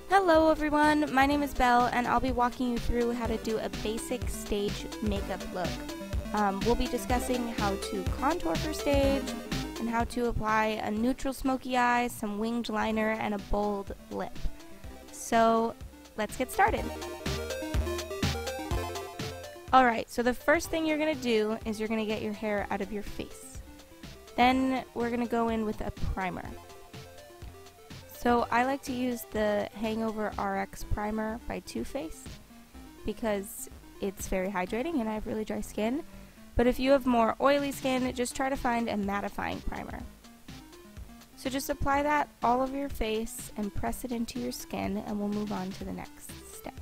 Hello everyone, my name is Belle and I'll be walking you through how to do a basic stage makeup look. We'll be discussing how to contour for stage and how to apply a neutral smoky eye, some winged liner, and a bold lip. So let's get started. Alright, so the first thing you're going to do is you're going to get your hair out of your face. Then we're going to go in with a primer. So I like to use the Hangover RX primer by Too Faced because it's very hydrating and I have really dry skin. But if you have more oily skin, just try to find a mattifying primer. So just apply that all over your face and press it into your skin, and we'll move on to the next step.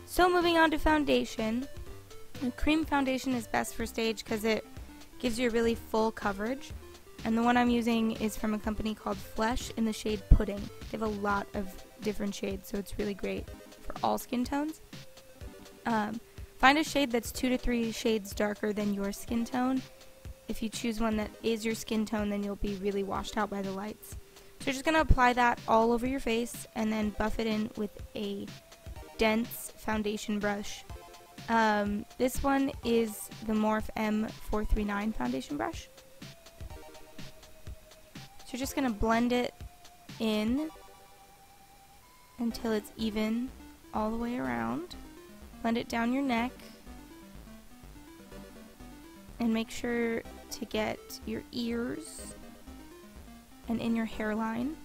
So moving on to foundation. A cream foundation is best for stage because it gives you a really full coverage. And the one I'm using is from a company called Flesh in the shade Pudding. They have a lot of different shades, so it's really great for all skin tones. Find a shade that's 2 to 3 shades darker than your skin tone. If you choose one that is your skin tone, then you'll be really washed out by the lights. So you're just going to apply that all over your face and then buff it in with a dense foundation brush. This one is the Morphe M439 foundation brush. So you're just going to blend it in until it's even all the way around. Blend it down your neck. And make sure to get your ears and in your hairline.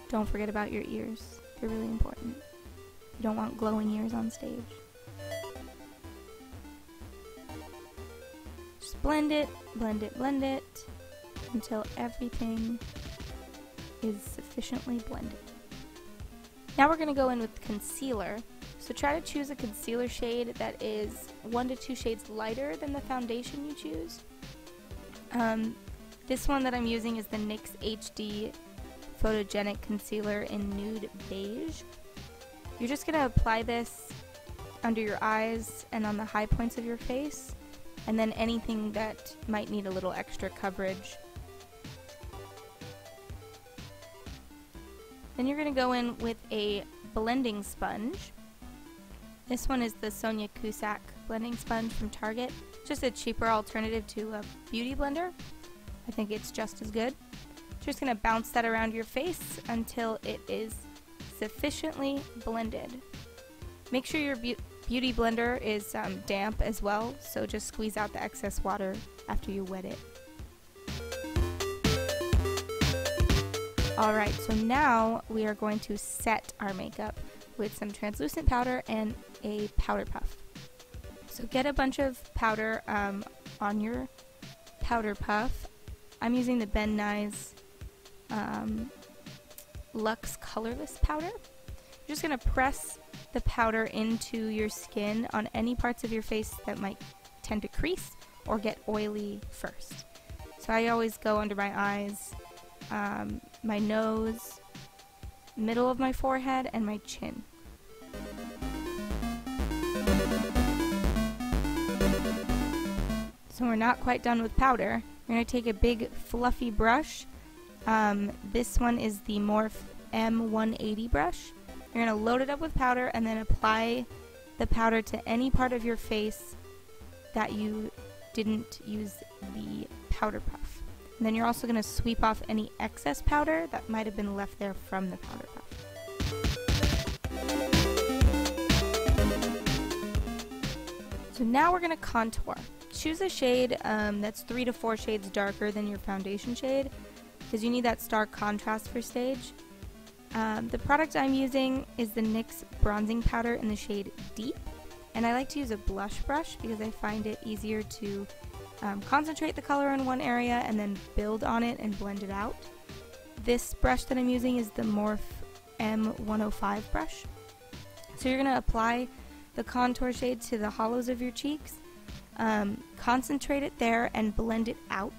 Don't forget about your ears. They're really important. You don't want glowing ears on stage. Just blend it, blend it, blend it until everything is sufficiently blended. Now we're going to go in with concealer. So try to choose a concealer shade that is 1 to 2 shades lighter than the foundation you choose. This one that I'm using is the NYX HD Photogenic Concealer in Nude Beige. You're just going to apply this under your eyes and on the high points of your face, and then anything that might need a little extra coverage. Then you're going to go in with a blending sponge. This one is the Sonia Cusack blending sponge from Target. Just a cheaper alternative to a beauty blender. I think it's just as good. Just going to bounce that around your face until it is sufficiently blended. Make sure your beauty blender is damp as well, so just squeeze out the excess water after you wet it. Alright, so now we are going to set our makeup with some translucent powder and a powder puff. So get a bunch of powder on your powder puff. I'm using the Belle and I's Luxe Colorless powder. You're just going to press the powder into your skin on any parts of your face that might tend to crease or get oily first. So I always go under my eyes, my nose, middle of my forehead, and my chin. So we're not quite done with powder. We're going to take a big fluffy brush. This one is the Morphe M180 brush. You're going to load it up with powder and then apply the powder to any part of your face that you didn't use the powder puff. And then you're also going to sweep off any excess powder that might have been left there from the powder puff. So now we're going to contour. Choose a shade that's 3 to 4 shades darker than your foundation shade because you need that stark contrast for stage. The product I'm using is the NYX bronzing powder in the shade Deep, and I like to use a blush brush because I find it easier to concentrate the color in one area and then build on it and blend it out. This brush that I'm using is the Morphe M105 brush. So you're going to apply the contour shade to the hollows of your cheeks, concentrate it there and blend it out.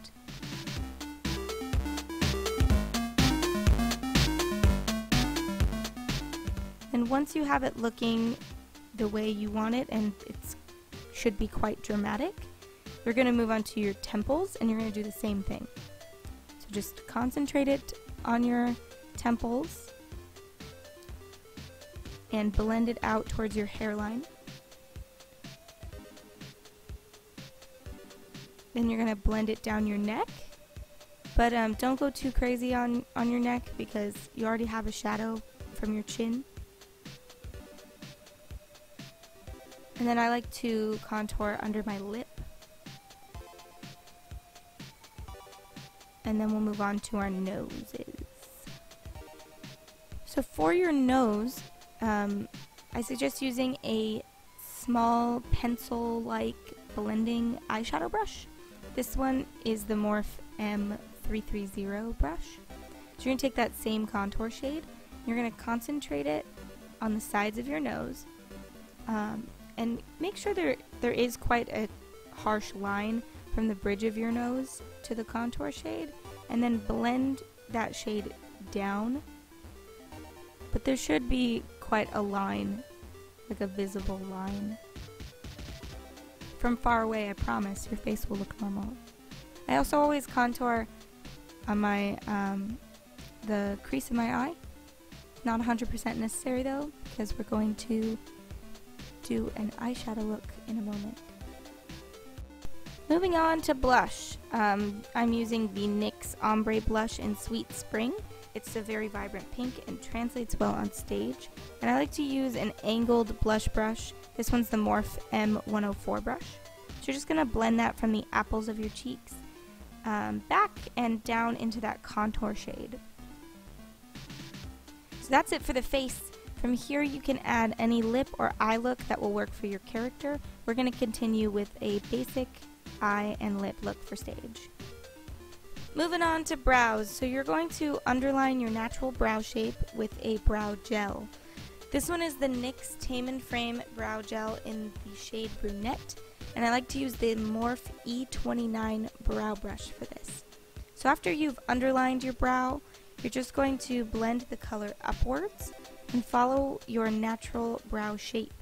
And once you have it looking the way you want it, and it should be quite dramatic, you're going to move on to your temples, and you're going to do the same thing. So just concentrate it on your temples and blend it out towards your hairline. Then you're going to blend it down your neck, but don't go too crazy on your neck because you already have a shadow from your chin. And then I like to contour under my lip. And then we'll move on to our noses. So for your nose, I suggest using a small pencil-like blending eyeshadow brush. This one is the Morphe M330 brush. So you're going to take that same contour shade, you're going to concentrate it on the sides of your nose, and make sure there is quite a harsh line from the bridge of your nose to the contour shade, and then blend that shade down. But there should be quite a line, like a visible line. From far away, I promise, your face will look normal. I also always contour on my, the crease of my eye. Not 100% necessary though, because we're going to do an eyeshadow look in a moment. Moving on to blush, I'm using the NYX Ombre Blush in Sweet Spring. It's a very vibrant pink and translates well on stage. And I like to use an angled blush brush. This one's the Morphe M104 brush. So you're just going to blend that from the apples of your cheeks back and down into that contour shade. So that's it for the face. From here you can add any lip or eye look that will work for your character. We're going to continue with a basic eye and lip look for stage. Moving on to brows. So you're going to underline your natural brow shape with a brow gel. This one is the NYX Tame & Frame Brow Gel in the shade Brunette, and I like to use the Morphe E29 brow brush for this. So after you've underlined your brow, you're just going to blend the color upwards and follow your natural brow shape.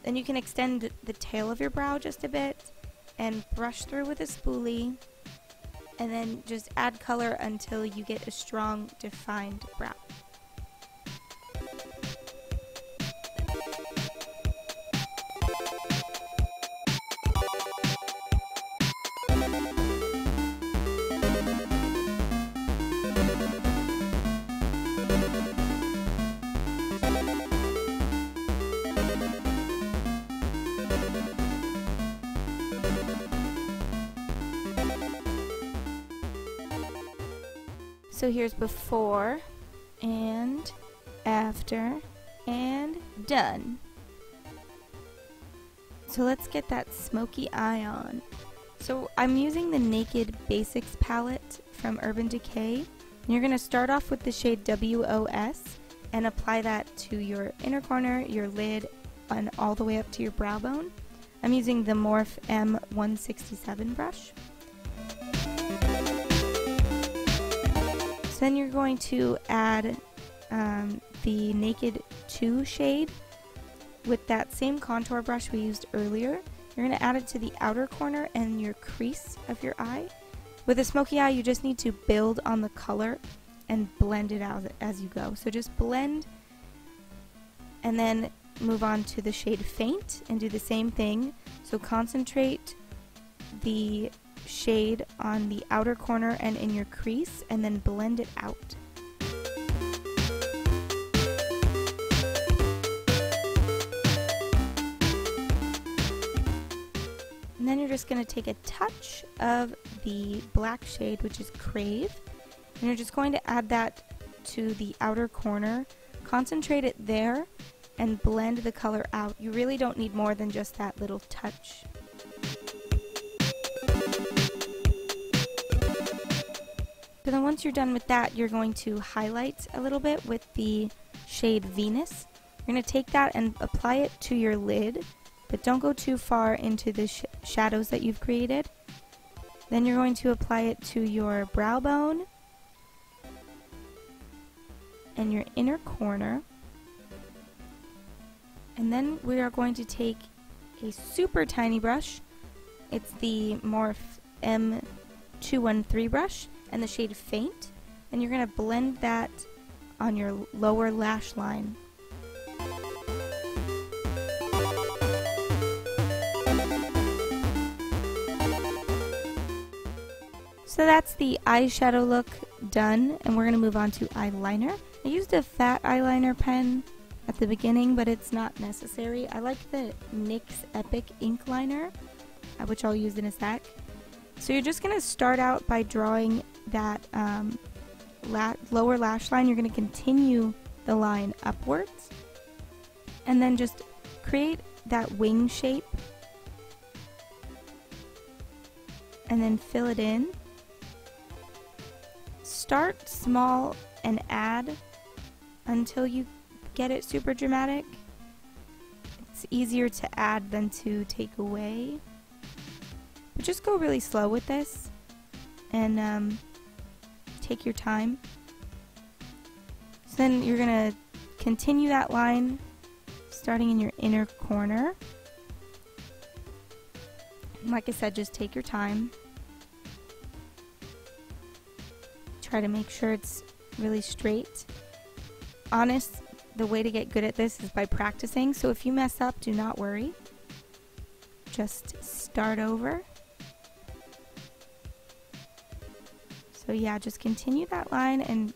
Then you can extend the tail of your brow just a bit and brush through with a spoolie, and then just add color until you get a strong, defined brow. So here's before and after and done. So let's get that smoky eye on. So I'm using the Naked Basics palette from Urban Decay. And you're going to start off with the shade WOS and apply that to your inner corner, your lid, and all the way up to your brow bone. I'm using the Morphe M167 brush. Then you're going to add the Naked 2 shade with that same contour brush we used earlier. You're going to add it to the outer corner and your crease of your eye. With a smoky eye, you just need to build on the color and blend it out as you go. So just blend and then move on to the shade Faint and do the same thing. So concentrate the shade on the outer corner and in your crease and then blend it out. And then you're just going to take a touch of the black shade, which is Crave, and you're just going to add that to the outer corner, concentrate it there, and blend the color out. You really don't need more than just that little touch. So then once you're done with that, you're going to highlight a little bit with the shade Venus. You're going to take that and apply it to your lid, but don't go too far into the shadows that you've created. Then you're going to apply it to your brow bone and your inner corner. And then we are going to take a super tiny brush, It's the Morph M213 brush and the shade Faint, and you're going to blend that on your lower lash line. So that's the eyeshadow look done, and we're going to move on to eyeliner. I used a fat eyeliner pen at the beginning, but it's not necessary. I like the NYX Epic ink liner, which I'll use in a sec. So you're just going to start out by drawing that lower lash line. You're going to continue the line upwards, and then just create that wing shape, and then fill it in. Start small and add until you get it super dramatic. It's easier to add than to take away. But just go really slow with this and take your time. So then you're going to continue that line starting in your inner corner. And like I said, just take your time. Try to make sure it's really straight. The way to get good at this is by practicing, so if you mess up, do not worry. Just start over. So yeah, just continue that line and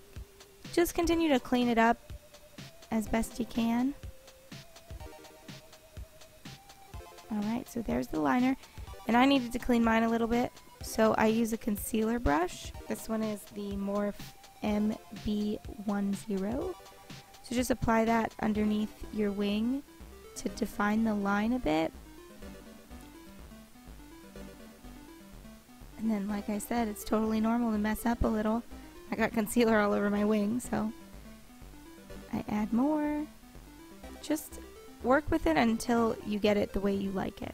just continue to clean it up as best you can. Alright, so there's the liner, and I needed to clean mine a little bit, so I use a concealer brush. This one is the Morph MB10. So just apply that underneath your wing to define the line a bit. And then, like I said, it's totally normal to mess up a little. I got concealer all over my wing, so I add more. Just work with it until you get it the way you like it.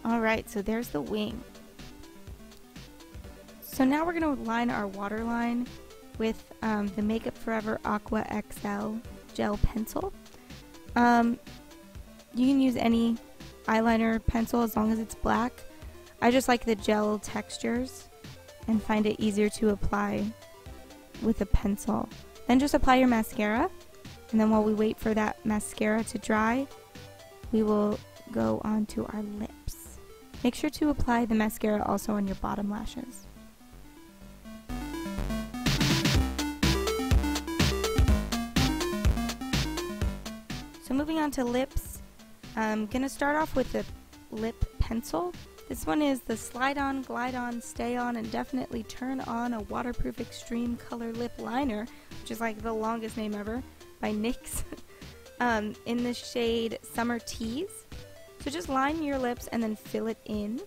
Alright, so there's the wing. So now we're going to line our waterline with the Makeup Forever Aqua XL gel pencil. You can use any eyeliner pencil as long as it's black. I just like the gel textures and find it easier to apply with a pencil. Then just apply your mascara, and then while we wait for that mascara to dry, we will go on to our lips. Make sure to apply the mascara also on your bottom lashes. So moving on to lips, I'm going to start off with the lip pencil. This one is the Slide On, Glide On, Stay On, and Definitely Turn On a Waterproof Extreme Color Lip Liner, which is like the longest name ever, by NYX, in the shade Summer Tease. So just line your lips and then fill it in.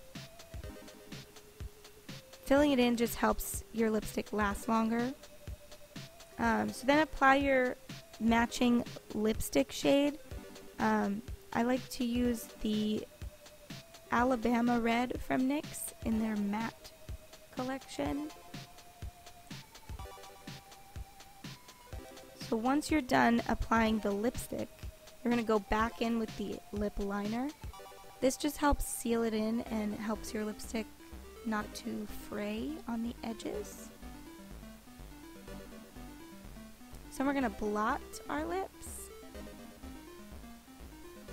Filling it in just helps your lipstick last longer. So then apply your matching lipstick shade. I like to use the Alabama Red from NYX in their matte collection. So once you're done applying the lipstick, you're going to go back in with the lip liner. This just helps seal it in and helps your lipstick not to fray on the edges. So we're going to blot our lips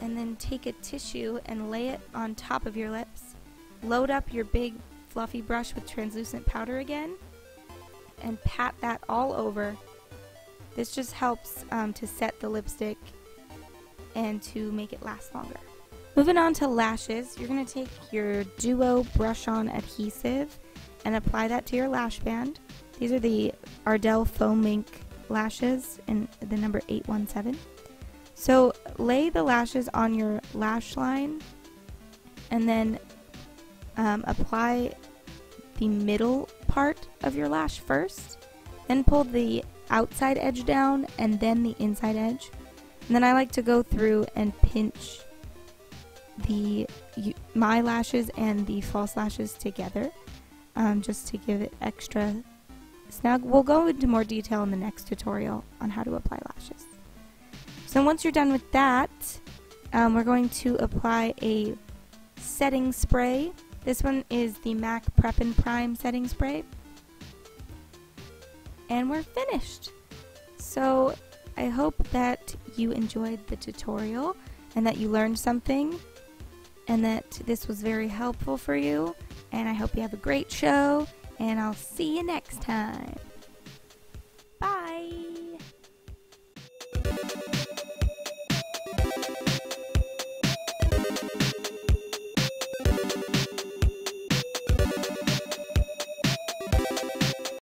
and then take a tissue and lay it on top of your lips. Load up your big fluffy brush with translucent powder again and pat that all over. This just helps to set the lipstick and to make it last longer. Moving on to lashes, you're going to take your Duo Brush On Adhesive and apply that to your lash band. These are the Ardell Foam Ink lashes in the number 817. So lay the lashes on your lash line and then apply the middle part of your lash first. Then pull the outside edge down and then the inside edge. And then I like to go through and pinch the my lashes and the false lashes together, just to give it extra snug. We'll go into more detail in the next tutorial on how to apply lashes. So once you're done with that, we're going to apply a setting spray. This one is the MAC Prep and Prime setting spray. And we're finished. So I hope that you enjoyed the tutorial and that you learned something and that this was very helpful for you. And I hope you have a great show, and I'll see you next time.